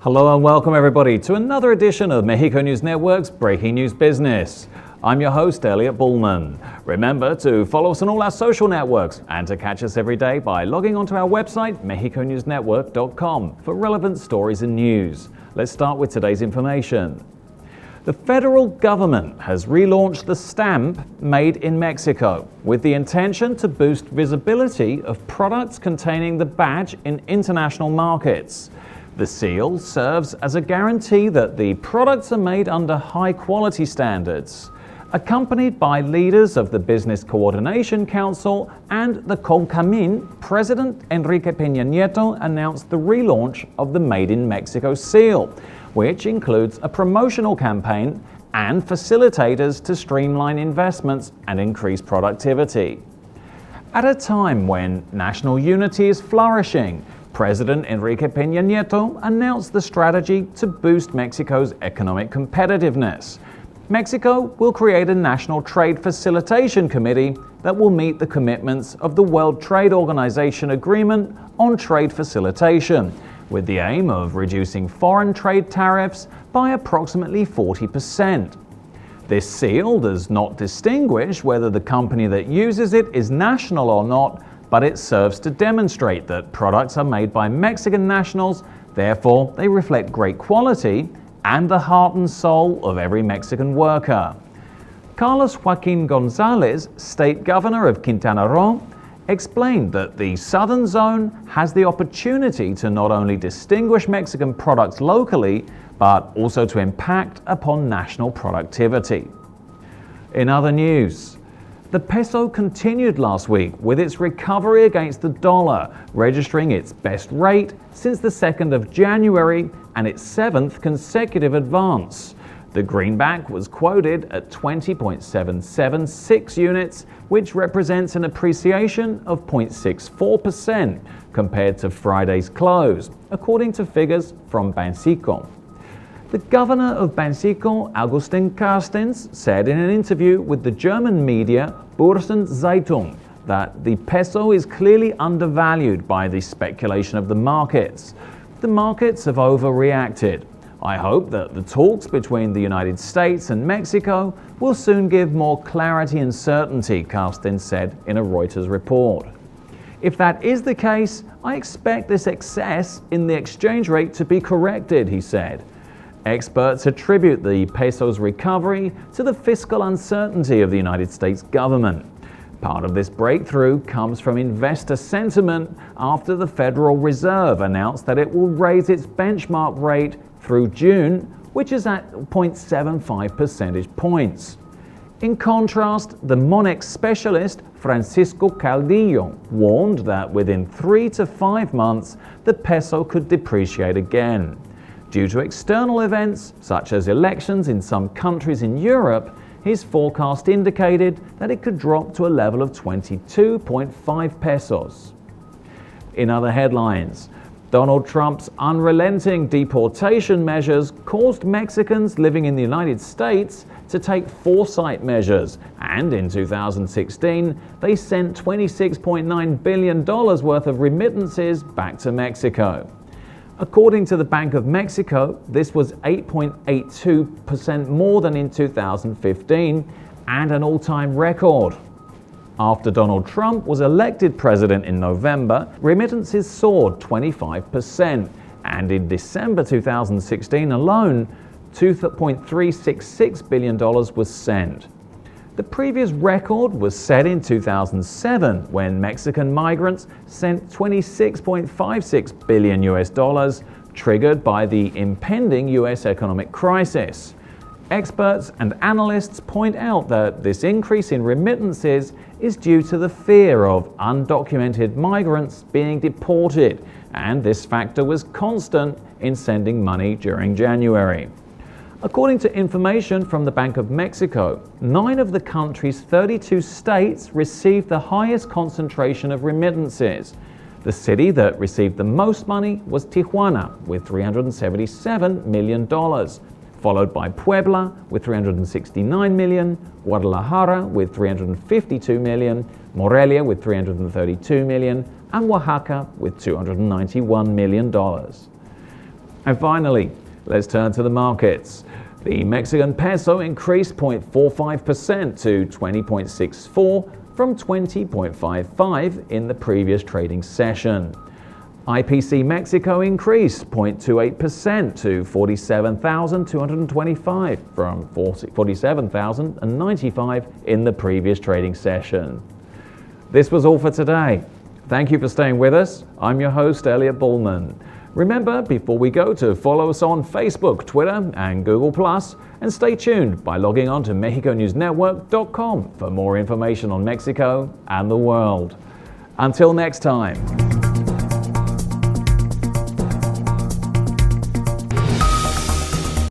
Hello and welcome everybody to another edition of Mexico News Network's Breaking News Business. I'm your host, Elliot Bullman. Remember to follow us on all our social networks and to catch us every day by logging onto our website, mexiconewsnetwork.com, for relevant stories and news. Let's start with today's information. The federal government has relaunched the stamp Made in Mexico with the intention to boost visibility of products containing the badge in international markets. The seal serves as a guarantee that the products are made under high-quality standards. Accompanied by leaders of the Business Coordination Council and the CONCAMIN, President Enrique Peña Nieto announced the relaunch of the Made in Mexico seal, which includes a promotional campaign and facilitators to streamline investments and increase productivity. At a time when national unity is flourishing, President Enrique Peña Nieto announced the strategy to boost Mexico's economic competitiveness. Mexico will create a national trade facilitation committee that will meet the commitments of the World Trade Organization Agreement on Trade Facilitation, with the aim of reducing foreign trade tariffs by approximately 40%. This seal does not distinguish whether the company that uses it is national or not, but it serves to demonstrate that products are made by Mexican nationals, therefore they reflect great quality and the heart and soul of every Mexican worker. Carlos Joaquin Gonzalez, state governor of Quintana Roo, explained that the southern zone has the opportunity to not only distinguish Mexican products locally, but also to impact upon national productivity. In other news, the peso continued last week with its recovery against the dollar, registering its best rate since the 2nd of January and its 7th consecutive advance. The greenback was quoted at 20.776 units, which represents an appreciation of 0.64% compared to Friday's close, according to figures from Banxico. The governor of Banxico, Agustin Carstens, said in an interview with the German media Börsen-Zeitung that the peso is clearly undervalued by the speculation of the markets. The markets have overreacted. I hope that the talks between the United States and Mexico will soon give more clarity and certainty, Carstens said in a Reuters report. If that is the case, I expect this excess in the exchange rate to be corrected, he said. Experts attribute the peso's recovery to the fiscal uncertainty of the United States government. Part of this breakthrough comes from investor sentiment after the Federal Reserve announced that it will raise its benchmark rate through June, which is at 0.75 percentage points. In contrast, the Monex specialist Francisco Caldillo warned that within 3 to 5 months, the peso could depreciate again. Due to external events, such as elections in some countries in Europe, his forecast indicated that it could drop to a level of 22.5 pesos. In other headlines, Donald Trump's unrelenting deportation measures caused Mexicans living in the United States to take foresight measures, and in 2016, they sent $26.9 billion worth of remittances back to Mexico. According to the Bank of Mexico, this was 8.82% more than in 2015 and an all-time record. After Donald Trump was elected president in November, remittances soared 25%, and in December 2016 alone, $2.366 billion was sent. The previous record was set in 2007 when Mexican migrants sent $26.56 billion triggered by the impending US economic crisis. Experts and analysts point out that this increase in remittances is due to the fear of undocumented migrants being deported, and this factor was constant in sending money during January. According to information from the Bank of Mexico, 9 of the country's 32 states received the highest concentration of remittances. The city that received the most money was Tijuana, with $377 million, followed by Puebla with $369 million, Guadalajara with $352 million, Morelia with $332 million, and Oaxaca with $291 million. And finally, let's turn to the markets. The Mexican peso increased 0.45% to 20.64 from 20.55 in the previous trading session. IPC Mexico increased 0.28% to 47,225 from 47,095 in the previous trading session. This was all for today. Thank you for staying with us. I'm your host, Elliot Bullman. Remember, before we go, to follow us on Facebook, Twitter, and Google+, and stay tuned by logging on to MexicoNewsNetwork.com for more information on Mexico and the world. Until next time.